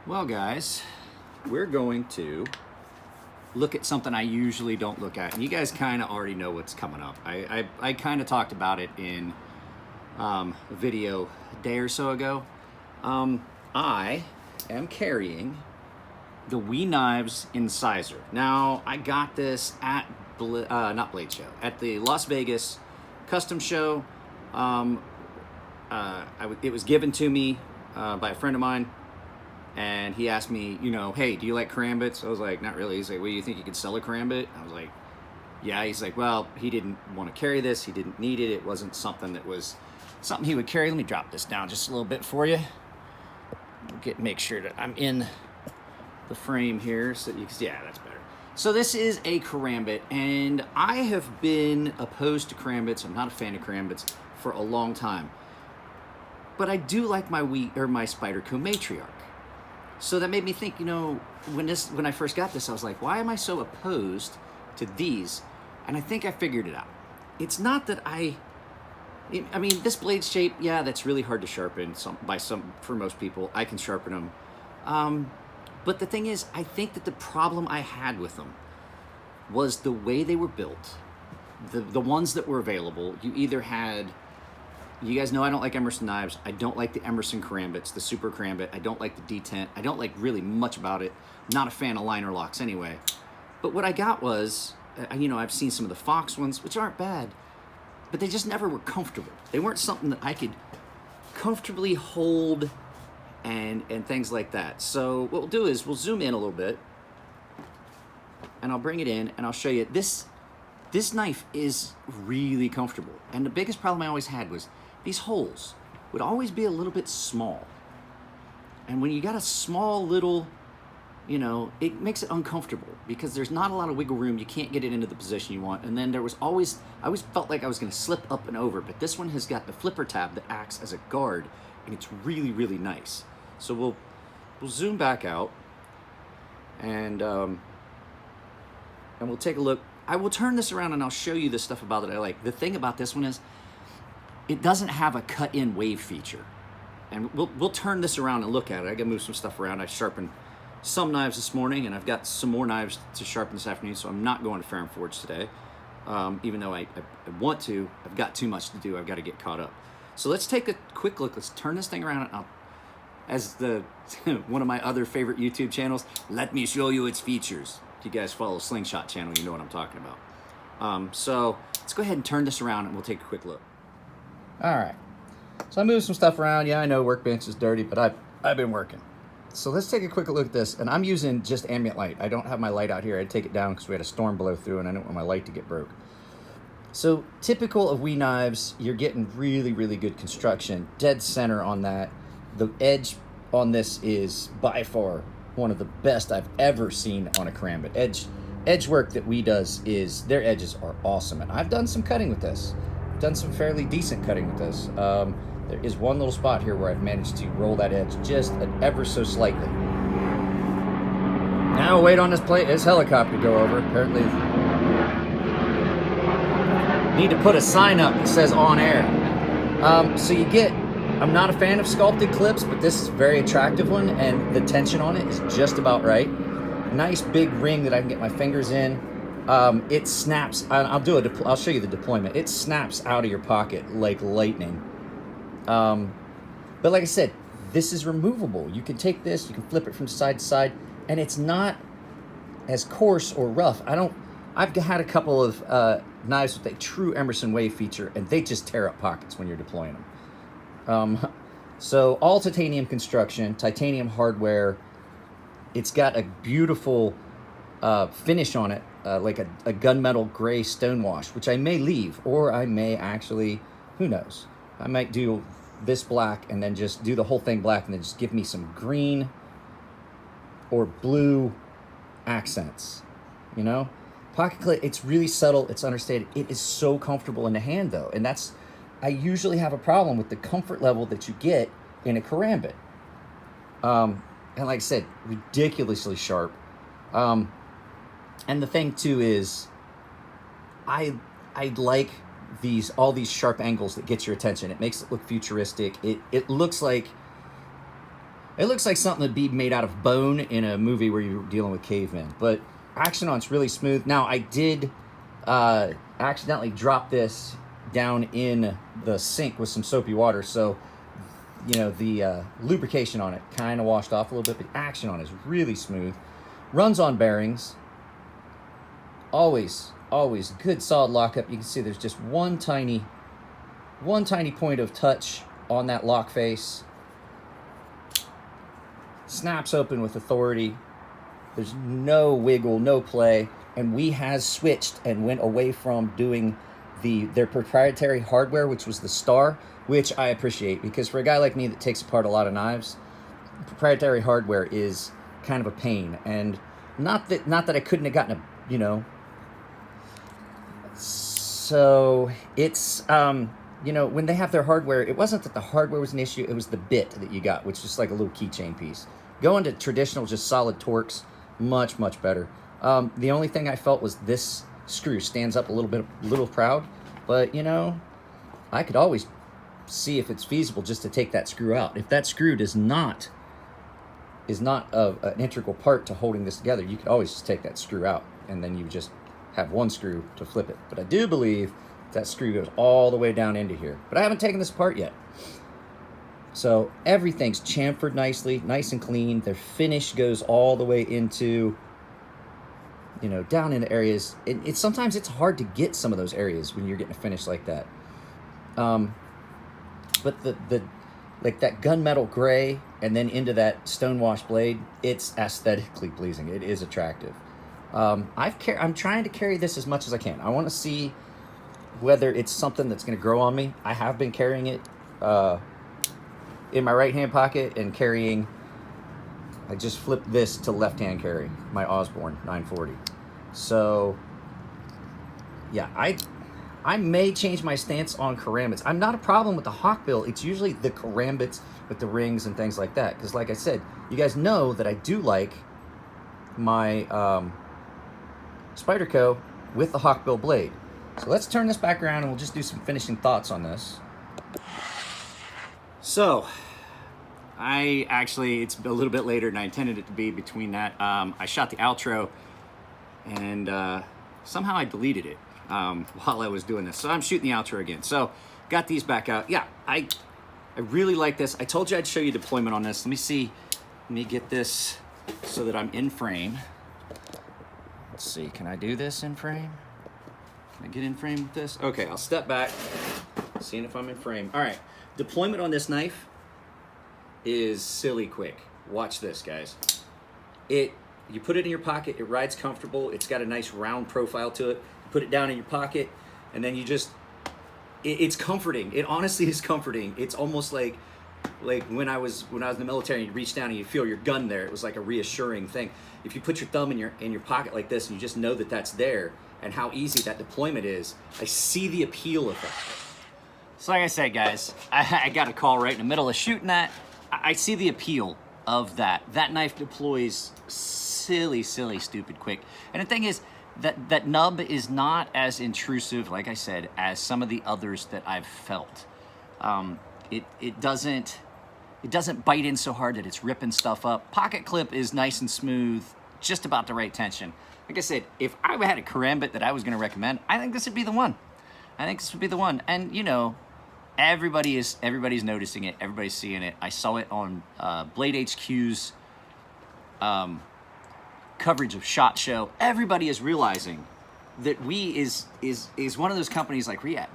Well, guys, we're going to look at something I usually don't look at, and you guys kind of already know what's coming up. I kind of talked about it in a video a day or so ago. I am carrying the WE Knives Incisor. Now, I got this at not Blade Show, at the Las Vegas Custom Show. It was given to me by a friend of mine. And he asked me, hey, do you like karambits? I was like, not really. He's like, well, you think you could sell a karambit? I was like, yeah. He's like, well, he didn't want to carry this. He didn't need it. It wasn't something that was something he would carry. Let me drop this down just a little bit for you. Make sure that I'm in the frame here so that you can see. Yeah, that's better. So this is a karambit, and I have been opposed to karambits. I'm not a fan of karambits for a long time. But I do like my Spyderco Matriarch. So that made me think, when I first got this, I was like, why am I so opposed to these? And I think I figured it out. It's not that this blade shape, yeah, that's really hard to sharpen for most people. I can sharpen them. But the thing is, I think that the problem I had with them was the way they were built. The ones that were available, you guys know I don't like Emerson knives. I don't like the Emerson karambits, the super karambit. I don't like the detent. I don't like really much about it. Not a fan of liner locks anyway. But what I got was, I've seen some of the Fox ones, which aren't bad, but they just never were comfortable. They weren't something that I could comfortably hold and things like that. So what we'll do is we'll zoom in a little bit, and I'll bring it in, and I'll show you. This knife is really comfortable. And the biggest problem I always had was these holes would always be a little bit small. And when you got a small little, it makes it uncomfortable because there's not a lot of wiggle room. You can't get it into the position you want. And then I always felt like I was gonna slip up and over, but this one has got the flipper tab that acts as a guard, and it's really, really nice. So we'll zoom back out and we'll take a look. I will turn this around and I'll show you the stuff about it I like. The thing about this one is it doesn't have a cut-in wave feature. And we'll turn this around and look at it. I gotta move some stuff around. I sharpened some knives this morning, and I've got some more knives to sharpen this afternoon, so I'm not going to Fair and Forge today. Even though I want to, I've got too much to do. I've got to get caught up. So let's take a quick look. Let's turn this thing around. And as one of my other favorite YouTube channels, let me show you its features. If you guys follow Slingshot channel, you know what I'm talking about. So let's go ahead and turn this around and we'll take a quick look. All right. So I moved some stuff around. Yeah, I know workbench is dirty, but I've been working. So let's take a quick look at this. And I'm using just ambient light. I don't have my light out here. I had to take it down because we had a storm blow through and I didn't want my light to get broke. So typical of WE knives, you're getting really, really good construction. Dead center on that. The edge on this is by far one of the best I've ever seen on a karambit. Edge work that WE does their edges are awesome. And I've done some cutting with this. I've done some fairly decent cutting with this. There is one little spot here where I've managed to roll that edge just ever so slightly. Now wait on this helicopter to go over. Apparently need to put a sign up that says on air. So I'm not a fan of sculpted clips, but this is a very attractive one, and the tension on it is just about right. Nice big ring that I can get my fingers in. It snaps. I'll show you the deployment. It snaps out of your pocket like lightning. But like I said, this is removable. You can take this, you can flip it from side to side, and it's not as coarse or rough. I've had a couple of knives with a true Emerson wave feature, and they just tear up pockets when you're deploying them. So all titanium construction, titanium hardware. It's got a beautiful finish on it, like a gunmetal gray stonewash, which I may leave, or I may actually, who knows? I might do this black and then just do the whole thing black and then just give me some green or blue accents, Pocket clip, it's really subtle, it's understated. It is so comfortable in the hand though, and I usually have a problem with the comfort level that you get in a karambit. And like I said, ridiculously sharp. And the thing too is, I like all these sharp angles that get your attention. It makes it look futuristic. It looks like It looks like something that'd be made out of bone in a movie where you're dealing with cavemen. But action on it's really smooth. Now, I did accidentally drop this down in the sink with some soapy water, so you know the lubrication on it kind of washed off a little bit, but action on it is really smooth. Runs on bearings. Always good solid lockup. You can see there's just one tiny point of touch on that lock face. Snaps open with authority. There's no wiggle, no play, and we has switched and went away from doing their proprietary hardware, which was the Star, which I appreciate, because for a guy like me that takes apart a lot of knives, proprietary hardware is kind of a pain. And not that I couldn't have gotten a, you know. So it's you know, when they have their hardware, it wasn't that the hardware was an issue, it was the bit that you got, which is just like a little keychain piece. Going to traditional, just solid Torx, much better. The only thing I felt was this screw stands up a little proud, but you know, I could always see if it's feasible just to take that screw out. If that screw is not an integral part to holding this together, you could always just take that screw out, and then you just have one screw to flip it. But I do believe that screw goes all the way down into here. But I haven't taken this apart yet. So everything's chamfered nicely, nice and clean. Their finish goes all the way into, you know, down into areas. Sometimes it's hard to get some of those areas when you're getting a finish like that. But the like that gunmetal gray and then into that stonewash blade, it's aesthetically pleasing. It is attractive. I'm trying to carry this as much as I can. I want to see whether it's something that's going to grow on me. I have been carrying it in my right hand pocket and carrying. I just flipped this to left hand carry, my Osborne 940. So yeah, I may change my stance on Karambits. I'm not a problem with the Hawkbill. It's usually the Karambits with the rings and things like that. Because like I said, you guys know that I do like my Spyderco with the Hawkbill blade. So let's turn this back around and we'll just do some finishing thoughts on this. So, it's a little bit later than I intended it to be between that. I shot the outro and somehow I deleted it while I was doing this. So I'm shooting the outro again. So, got these back out. Yeah, I really like this. I told you I'd show you deployment on this. Let me see. Let me get this so that I'm in frame. Let's see, can I do this in frame? Can I get in frame with this? Okay, I'll step back, seeing if I'm in frame. All right, deployment on this knife is silly quick. Watch this, guys. You put it in your pocket, it rides comfortable, it's got a nice round profile to it. You put it down in your pocket, and then you just, it's comforting. It honestly is comforting. It's almost like when I was in the military, you reach down and you feel your gun there. It was like a reassuring thing. If you put your thumb in your pocket like this and you just know that that's there and how easy that deployment is, I see the appeal of that. So like I said, guys, I got a call right in the middle of shooting that. I see the appeal of that. That knife deploys silly, stupid quick. And the thing is, that nub is not as intrusive, like I said, as some of the others that I've felt. It doesn't bite in so hard that it's ripping stuff up. Pocket clip is nice and smooth, just about the right tension. Like I said, if I had a Karambit that I was going to recommend, I think this would be the one. And you know, everybody's noticing it. Everybody's seeing it. I saw it on Blade HQ's coverage of SHOT Show. Everybody is realizing that we is one of those companies like Riyadh.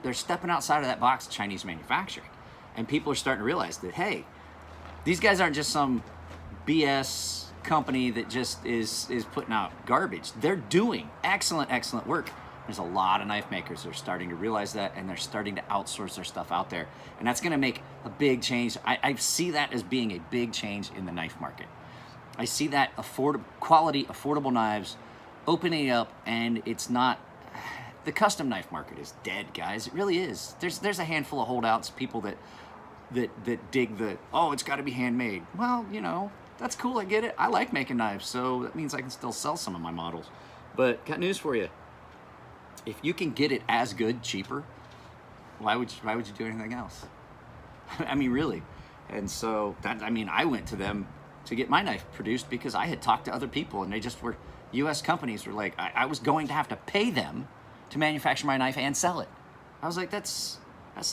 They're stepping outside of that box of Chinese manufacturing. And people are starting to realize that, hey, these guys aren't just some BS company that just is putting out garbage. They're doing excellent work. There's a lot of knife makers that are starting to realize that, and they're starting to outsource their stuff out there. And that's going to make a big change. I see that as being a big change in the knife market. I see that quality, affordable knives opening up, and it's not... The custom knife market is dead, guys. It really is. There's a handful of holdouts, people that dig the, oh, it's got to be handmade. Well, you know, that's cool. I get it. I like making knives, so that means I can still sell some of my models. But got news for you. If you can get it as good, cheaper, why would you do anything else? I mean, really. And so I mean, I went to them to get my knife produced because I had talked to other people, and they just were, U.S. companies were like, I was going to have to pay them to manufacture my knife and sell it. I was like, that's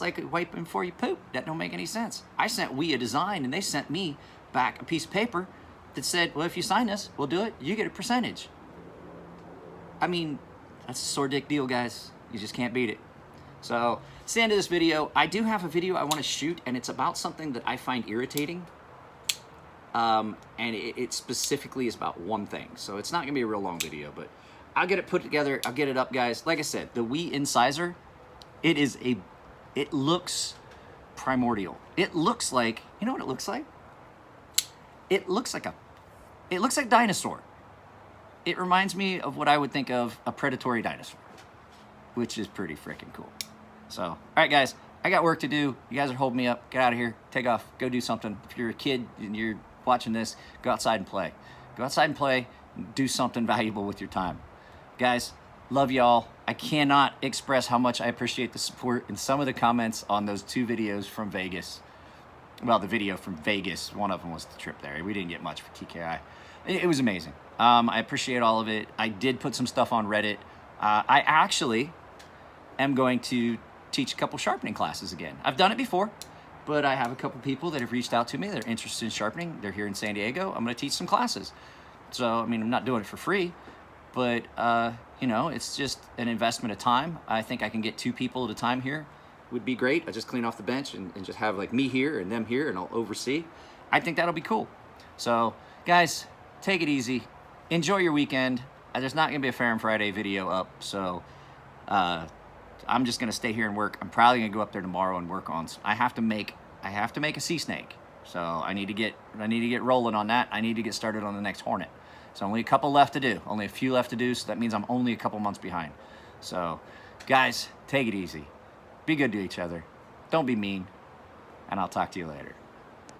like wiping before you poop. That don't make any sense. I sent We a design, and they sent me back a piece of paper that said, well, if you sign this, we'll do it. You get a percentage. I mean, that's a sore dick deal, guys. You just can't beat it. So it's the end of this video. I do have a video I want to shoot, and it's about something that I find irritating. And it specifically is about one thing. So it's not going to be a real long video, but I'll get it put together. I'll get it up, guys. Like I said, the We Incisor, it looks primordial. It looks like, you know what it looks like? It looks like dinosaur. It reminds me of what I would think of a predatory dinosaur, which is pretty freaking cool. So, all right, guys, I got work to do. You guys are holding me up. Get out of here. Take off. Go do something. If you're a kid and you're watching this, go outside and play. Go outside and play. Do something valuable with your time. Guys, love y'all. I cannot express how much I appreciate the support in some of the comments on those 2 videos from Vegas. Well, the video from Vegas, one of them was the trip there. We didn't get much for TKI. It was amazing. I appreciate all of it. I did put some stuff on Reddit. I actually am going to teach a couple sharpening classes again. I've done it before, but I have a couple people that have reached out to me that are interested in sharpening. They're here in San Diego. I'm going to teach some classes. So, I mean, I'm not doing it for free, but, you know, it's just an investment of time. I think I can get 2 people at a time here. Would be great. I just clean off the bench and just have like me here and them here, and I'll oversee. I think that'll be cool. So, guys, take it easy. Enjoy your weekend. There's not going to be a Fair and Friday video up, so I'm just going to stay here and work. I'm probably going to go up there tomorrow and work on. I have to make a sea snake, so I need to get rolling on that. I need to get started on the next Hornet. So only a couple left to do. Only a few left to do. So that means I'm only a couple months behind. So, guys, take it easy. Be good to each other. Don't be mean. And I'll talk to you later.